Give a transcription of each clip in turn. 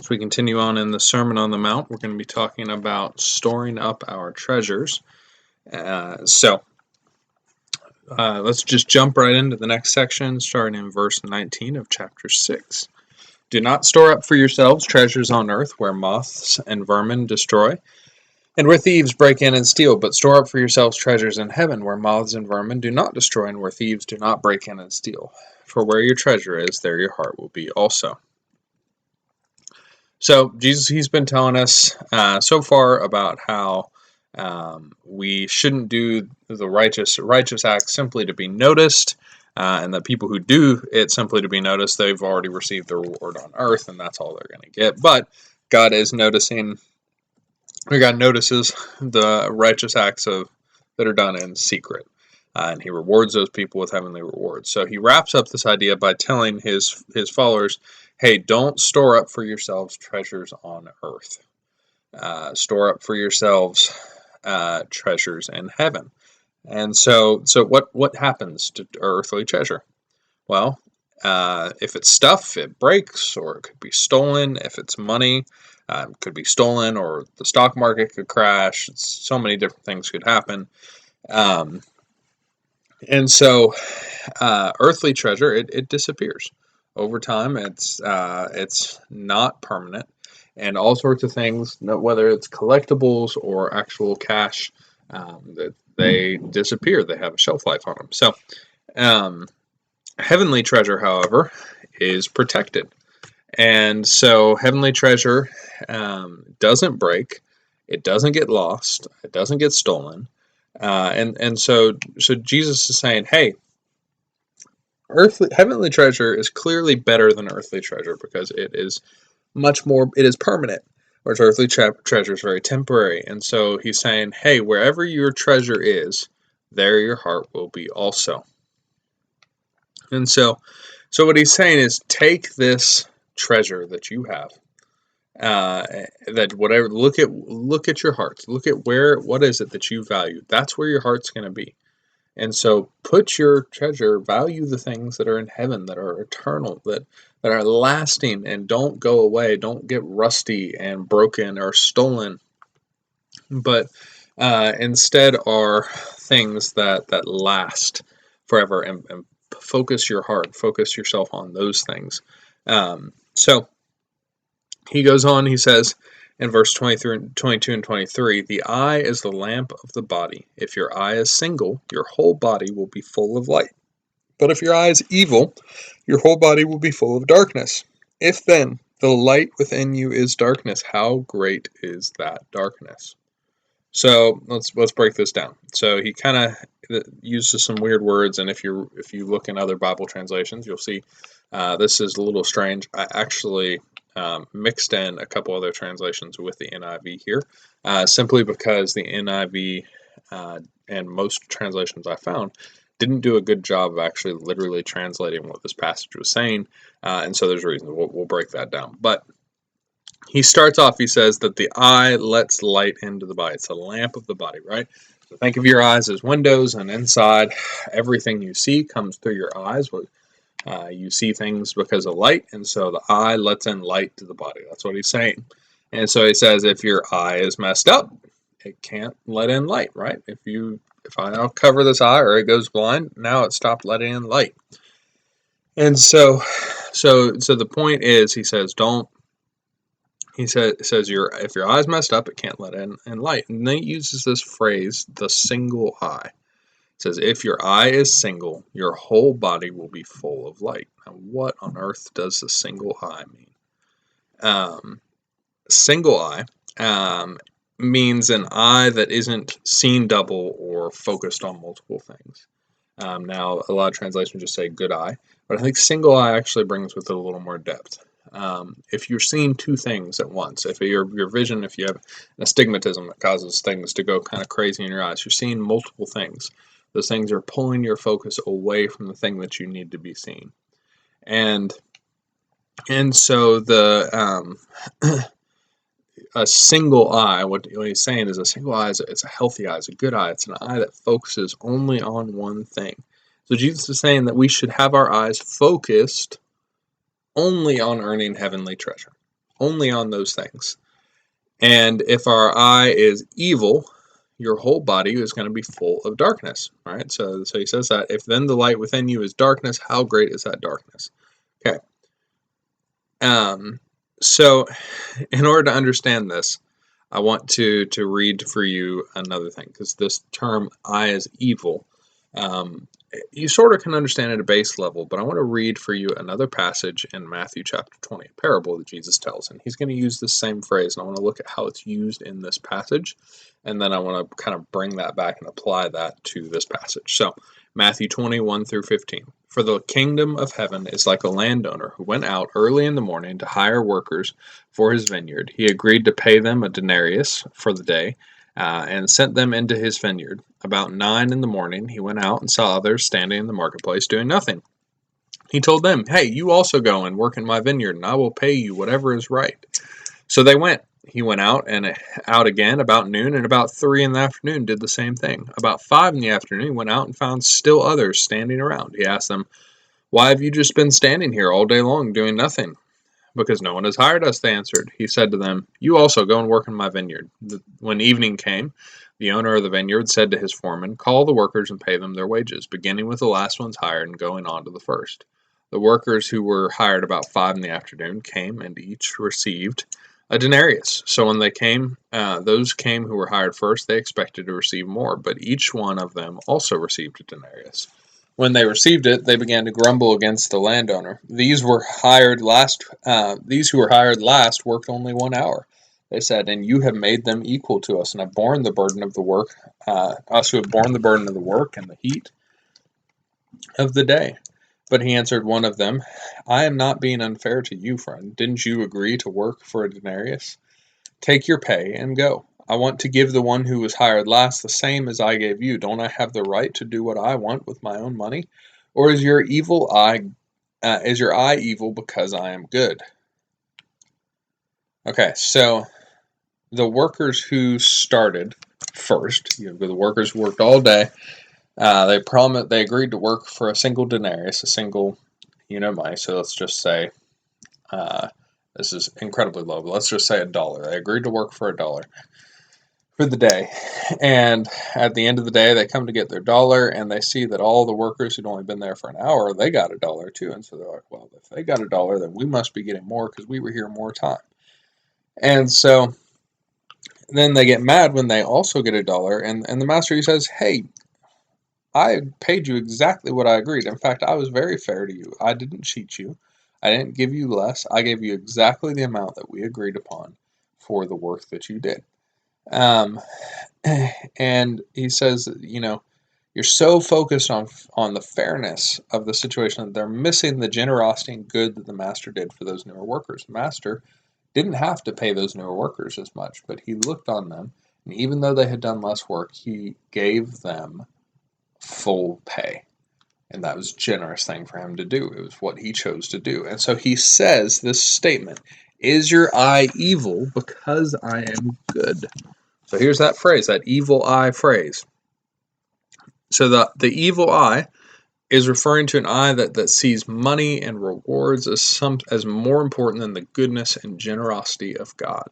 As we continue on in the Sermon on the Mount, we're going to be talking about storing up our treasures. Let's just jump right into the next section, starting in verse 19 of chapter 6. Do not store up for yourselves treasures on earth, where moths and vermin destroy, and where thieves break in and steal, but store up for yourselves treasures in heaven, where moths and vermin do not destroy, and where thieves do not break in and steal. For where your treasure is, there your heart will be also. So Jesus, he's been telling us so far about how we shouldn't do the righteous act simply to be noticed, and that people who do it simply to be noticed, they've already received the reward on earth, and that's all they're going to get. But God is noticing, or God notices the righteous acts that are done in secret, and He rewards those people with heavenly rewards. So He wraps up this idea by telling His followers, hey, don't store up for yourselves treasures on earth. Store up for yourselves treasures in heaven. And so what happens to earthly treasure? Well, if it's stuff, it breaks, or it could be stolen. If it's money, it could be stolen, or the stock market could crash. So many different things could happen. And so earthly treasure, it disappears. Over time, it's not permanent, and all sorts of things, whether it's collectibles or actual cash, that they disappear. They have a shelf life on them. So, heavenly treasure, however, is protected, and so heavenly treasure doesn't break, it doesn't get lost, it doesn't get stolen, so Jesus is saying, hey, heavenly treasure is clearly better than earthly treasure because it is permanent, whereas earthly treasure is very temporary. And so he's saying, hey, wherever your treasure is, there your heart will be also. And so what he's saying is, take this treasure that you have, look at your hearts, look at what is it that you value. That's where your heart's going to be. And so put your treasure, value the things that are in heaven, that are eternal, that are lasting and don't go away, don't get rusty and broken or stolen, but instead are things that last forever, and focus your heart, focus yourself on those things. So he goes on, he says, in verse 22 and 23, the eye is the lamp of the body. If your eye is single, your whole body will be full of light. But if your eye is evil, your whole body will be full of darkness. If then the light within you is darkness, how great is that darkness? So let's break this down. So he kind of uses some weird words, and if you look in other Bible translations, you'll see this is a little strange. I actually mixed in a couple other translations with the NIV here, simply because the NIV and most translations I found didn't do a good job of actually literally translating what this passage was saying, and so there's a reason. We'll break that down. But he starts off, he says that the eye lets light into the body. It's the lamp of the body, right? So think of your eyes as windows, and inside, everything you see comes through your eyes. You see things because of light, and so the eye lets in light to the body. That's what he's saying. And so he says if your eye is messed up, it can't let in light, right? If I now cover this eye or it goes blind, now it stopped letting in light. And so the point is, he says, if your eye's messed up, it can't let in light. And then he uses this phrase, the single eye. It says, if your eye is single, your whole body will be full of light. Now, what on earth does the single eye mean? Single eye means an eye that isn't seen double or focused on multiple things. Now, a lot of translations just say good eye, but I think single eye actually brings with it a little more depth. If you're seeing two things at once, if your vision, if you have astigmatism that causes things to go kind of crazy in your eyes, you're seeing multiple things. Those things are pulling your focus away from the thing that you need to be seeing. And so a single eye, what he's saying is a single eye it's a healthy eye, it's a good eye, it's an eye that focuses only on one thing. So Jesus is saying that we should have our eyes focused only on earning heavenly treasure. only on those things. And if our eye is evil, your whole body is going to be full of darkness. All right. So he says that if then the light within you is darkness, how great is that darkness? Okay. So in order to understand this, I want to read for you another thing, because this term "eye is evil," you sort of can understand at a base level, but I want to read for you another passage in Matthew chapter 20, a parable that Jesus tells, and he's going to use the same phrase, and I want to look at how it's used in this passage, and then I want to kind of bring that back and apply that to this passage. So Matthew 21 through 15. For the kingdom of heaven is like a landowner who went out early in the morning to hire workers for his vineyard. He agreed to pay them a denarius for the day, and sent them into his vineyard. About 9 in the morning, he went out and saw others standing in the marketplace doing nothing. He told them, "Hey, you also go and work in my vineyard, and I will pay you whatever is right." So they went. He went out again about noon, and about 3 in the afternoon did the same thing. About 5 in the afternoon, he went out and found still others standing around. He asked them, "Why have you just been standing here all day long doing nothing?" "Because no one has hired us," they answered. He said to them, "You also go and work in my vineyard." When evening came, the owner of the vineyard said to his foreman, "Call the workers and pay them their wages, beginning with the last ones hired and going on to the first." The workers who were hired about 5 in the afternoon came, and each received a denarius. So when those came who were hired first, they expected to receive more, but each one of them also received a denarius. When they received it, they began to grumble against the landowner. These who were hired last worked only 1 hour. They said, "And you have made them equal to us, and have borne the burden of the work. Us who have borne the burden of the work and the heat of the day." But he answered one of them, "I am not being unfair to you, friend. Didn't you agree to work for a denarius? Take your pay and go. I want to give the one who was hired last the same as I gave you. Don't I have the right to do what I want with my own money? Or is your eye evil because I am good?" Okay, so the workers who started first, the workers who worked all day, they agreed to work for a single denarius, a single money. So let's just say this is incredibly low, but let's just say $1. They agreed to work for $1 for the day. And at the end of the day, they come to get their dollar, and they see that all the workers who'd only been there for an hour, they got $1 too. And so they're like, "Well, if they got $1, then we must be getting more because we were here more time." And so then they get mad when they also get $1, and the master, he says, "Hey, I paid you exactly what I agreed. In fact, I was very fair to you. I didn't cheat you. I didn't give you less. I gave you exactly the amount that we agreed upon for the work that you did." Um, and he says, you're so focused on the fairness of the situation that they're missing the generosity and good that the master did for those newer workers. The master didn't have to pay those newer workers as much, but he looked on them, and even though they had done less work, he gave them full pay. And that was a generous thing for him to do. It was what he chose to do. And so he says this statement, "Is your eye evil because I am good?" So here's that phrase, that evil eye phrase. So the evil eye is referring to an eye that sees money and rewards as more important than the goodness and generosity of God.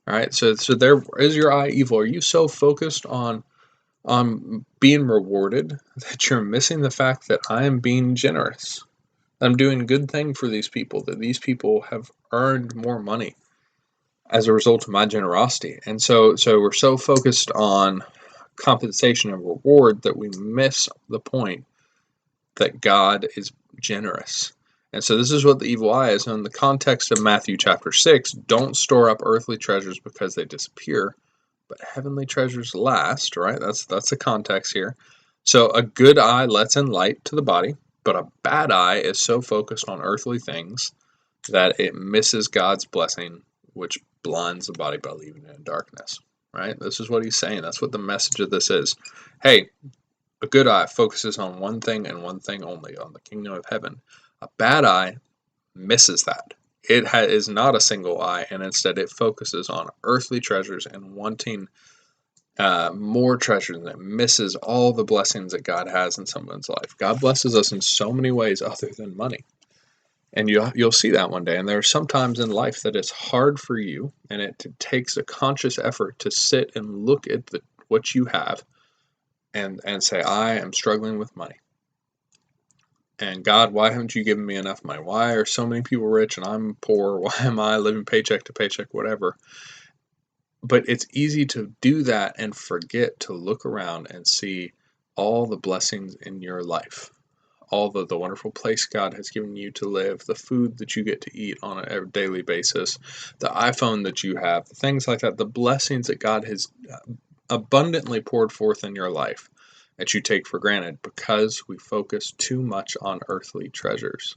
All right. So there is your eye evil. Are you so focused on being rewarded that you're missing the fact that I am being generous? I'm doing good thing for these people, that these people have earned more money as a result of my generosity. And so we're so focused on compensation and reward that we miss the point that God is generous. And so this is what the evil eye is. And in the context of Matthew chapter 6, don't store up earthly treasures because they disappear, but heavenly treasures last, right? That's the context here. So a good eye lets in light to the body, but a bad eye is so focused on earthly things that it misses God's blessing, which blinds the body by leaving it in darkness, right? This is what he's saying. That's what the message of this is. Hey, a good eye focuses on one thing and one thing only, on the kingdom of heaven. A bad eye misses that. It is not a single eye, and instead it focuses on earthly treasures and wanting more treasures, and it misses all the blessings that God has in someone's life. God blesses us in so many ways other than money. And you'll see that one day. And there are some times in life that it's hard for you, and it takes a conscious effort to sit and look at what you have and say, I am struggling with money. And God, why haven't you given me enough money? Why are so many people rich and I'm poor? Why am I living paycheck to paycheck, whatever? But it's easy to do that and forget to look around and see all the blessings in your life, all the wonderful place God has given you to live, the food that you get to eat on a daily basis, the iPhone that you have, things like that, the blessings that God has abundantly poured forth in your life that you take for granted because we focus too much on earthly treasures.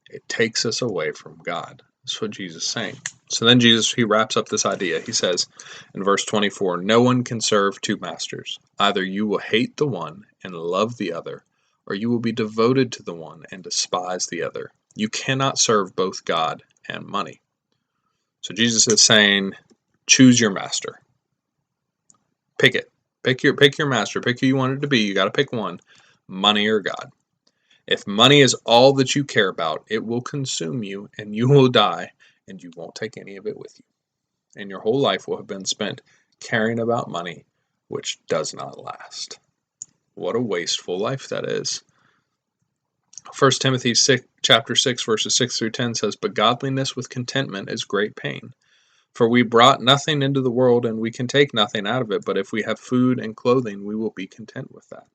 It takes us away from God. That's what Jesus is saying. So then Jesus, he wraps up this idea. He says in verse 24, no one can serve two masters. Either you will hate the one and love the other, or you will be devoted to the one and despise the other. You cannot serve both God and money. So Jesus is saying, choose your master. Pick it. Pick your master. Pick who you want it to be. You got to pick one, money or God. If money is all that you care about, it will consume you and you will die, and you won't take any of it with you. And your whole life will have been spent caring about money, which does not last. What a wasteful life that is. 1 Timothy 6, chapter 6, verses 6 through 10 says, but godliness with contentment is great pain. For we brought nothing into the world, and we can take nothing out of it, but if we have food and clothing, we will be content with that.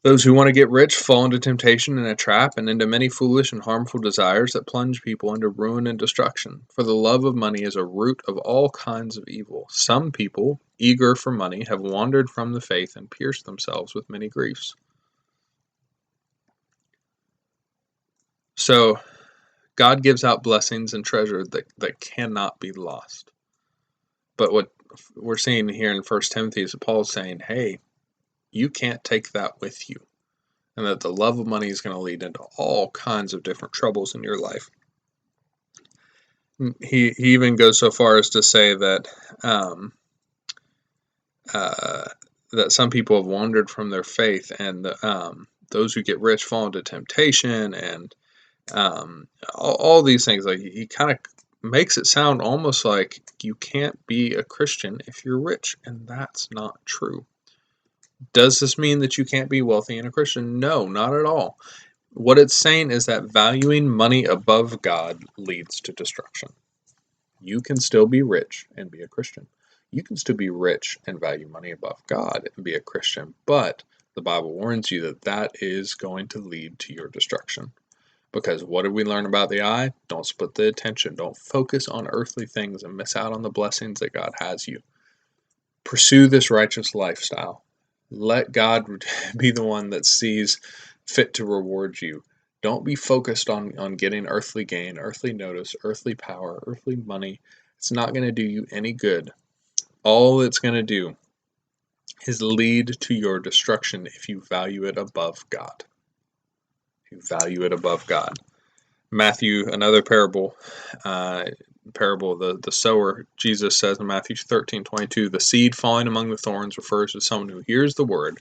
Those who want to get rich fall into temptation and a trap, and into many foolish and harmful desires that plunge people into ruin and destruction. For the love of money is a root of all kinds of evil. Some people, eager for money, have wandered from the faith and pierced themselves with many griefs. So, God gives out blessings and treasure that cannot be lost. But what we're seeing here in 1 Timothy is Paul's saying, hey, you can't take that with you. And that the love of money is going to lead into all kinds of different troubles in your life. He even goes so far as to say that that some people have wandered from their faith, and those who get rich fall into temptation, and all these things. Like he kind of makes it sound almost like you can't be a Christian if you're rich, and that's not true. Does this mean that you can't be wealthy and a Christian? No, not at all. What it's saying is that valuing money above God leads to destruction. You can still be rich and be a Christian. You can still be rich and value money above God and be a Christian, but the Bible warns you that that is going to lead to your destruction. Because what did we learn about the eye? Don't split the attention. Don't focus on earthly things and miss out on the blessings that God has you. Pursue this righteous lifestyle. Let God be the one that sees fit to reward you. Don't be focused on getting earthly gain, earthly notice, earthly power, earthly money. It's not going to do you any good. All it's going to do is lead to your destruction if you value it above God. If you value it above God. Matthew, another parable, the sower, Jesus says in Matthew 13:22, the seed falling among the thorns refers to someone who hears the word,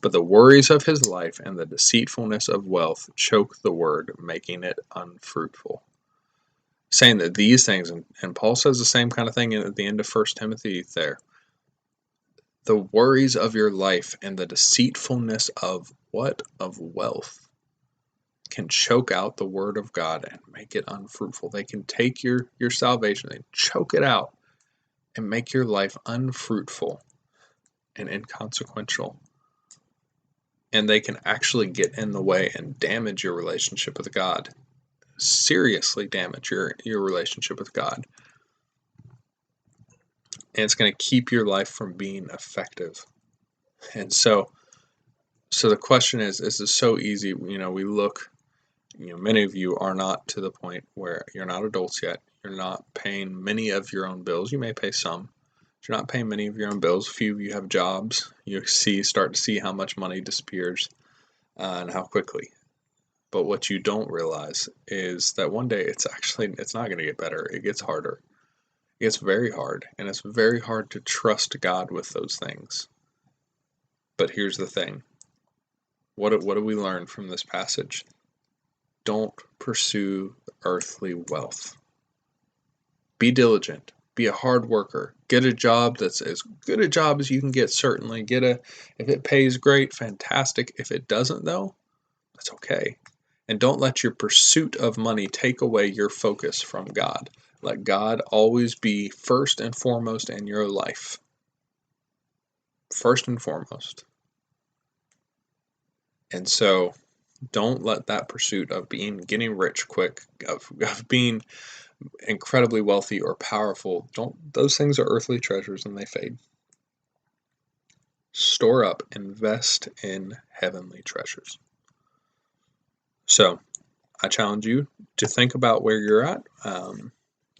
but the worries of his life and the deceitfulness of wealth choke the word, making it unfruitful. Saying that these things, and Paul says the same kind of thing at the end of 1 Timothy there, the worries of your life and the deceitfulness of what? Of wealth can choke out the word of God and make it unfruitful. They can take your salvation and choke it out and make your life unfruitful and inconsequential. And they can actually get in the way and damage your relationship with God. Seriously damage your relationship with God. And it's going to keep your life from being effective. And so the question is this so easy? We look, many of you are not to the point where you're not adults yet. You're not paying many of your own bills. You may pay some, but you're not paying many of your own bills. A few of you have jobs. You start to see how much money disappears and how quickly. But what you don't realize is that one day it's not going to get better. It gets harder. It gets very hard, and it's very hard to trust God with those things. But here's the thing. What do we learn from this passage? don't pursue earthly wealth. Be diligent. Be a hard worker. Get a job that's as good a job as you can get, certainly. If it pays great, fantastic. If it doesn't, though, that's okay. And don't let your pursuit of money take away your focus from God. Let God always be first and foremost in your life. First and foremost. And so don't let that pursuit of getting rich quick, of being incredibly wealthy or powerful, those things are earthly treasures and they fade. Store up, invest in heavenly treasures. So I challenge you to think about where you're at.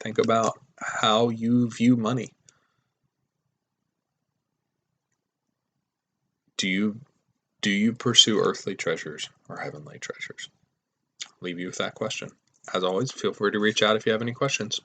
Think about how you view money. Do you pursue earthly treasures or heavenly treasures? Leave you with that question. As always, feel free to reach out if you have any questions.